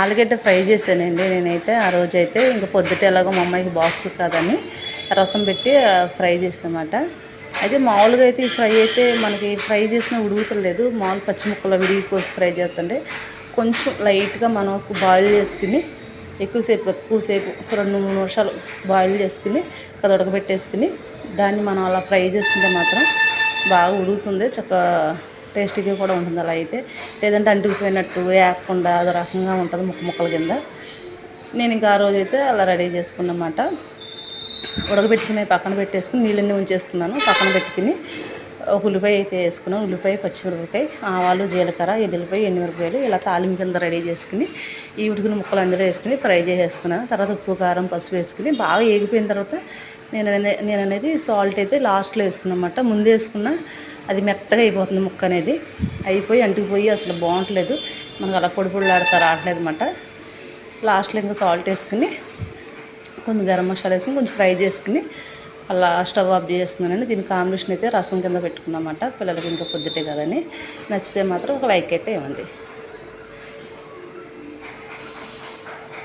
ఆలుగడ్డ ఫ్రై చేశానండి నేనైతే. ఆ రోజైతే ఇంక పొద్దుట ఎలాగో మా అమ్మాయికి బాక్స్ కాదని రసం పెట్టి ఫ్రై చేసామాట. అయితే మామూలుగా అయితే ఈ ఫ్రై అయితే మనకి ఫ్రై చేసినా ఉడుగుతలేదు. మామూలు పచ్చి ముక్కలు విడిగి కోసి ఫ్రై చేస్తుంటే కొంచెం లైట్గా మనం బాయిల్ చేసుకుని ఎక్కువసేపు 2-3 నిమిషాలు బాయిల్ చేసుకుని అది ఉడకబెట్టేసుకుని దాన్ని మనం అలా ఫ్రై చేసుకుంటే మాత్రం బాగా ఉడుకుతుంది, చక్కగా టేస్టీగా కూడా ఉంటుంది. అలా అయితే లేదంటే అంటుకుపోయినట్టు వేయకుండా అదో రకంగా ఉంటుంది ముక్కల కింద. నేను ఇంకా ఆ రోజైతే అలా రెడీ చేసుకున్నమాట. ఉడకబెట్టుకుని పక్కన పెట్టేసుకుని నీళ్ళన్నీ ఉంచేసుకున్నాను. పక్కన పెట్టుకుని ఒక ఉల్లిపాయ అయితే వేసుకున్నాను. ఉల్లిపాయ, పచ్చిమిరపకాయ, ఆవాలు, జీలకర్ర, ఎల్లుల్లిపాయ, ఎండుమిరపకాయలు ఇలా తాలింపు కింద రెడీ చేసుకుని ఈ ఉడికిన ముక్కలు అందులో వేసుకుని ఫ్రై చేసేసుకున్నాను. తర్వాత ఉప్పు, కారం, పసుపు వేసుకుని బాగా ఏగిపోయిన తర్వాత నేను అనేది సాల్ట్ అయితే లాస్ట్లో వేసుకున్నమాట. ముందు వేసుకున్న అది మెత్తగా అయిపోతుంది ముక్క అనేది, అయిపోయి అంటుకుపోయి అసలు బాగుంటలేదు, మనకు అలా పొడి పొడిలాడుతా రావట్లేదు అనమాట. లాస్ట్లో ఇంకా సాల్ట్ వేసుకుని కొంచెం గరం మసాలా వేసుకుని కొంచెం ఫ్రై చేసుకుని అలా స్టవ్ ఆఫ్ చేస్తున్నానండి. దీని కాంబినేషన్ అయితే రసం కింద పెట్టుకున్నమాట. పిల్లలకి ఇంకా పొద్దుటే కదని. నచ్చితే మాత్రం ఒక లైక్ అయితే ఇవ్వండి.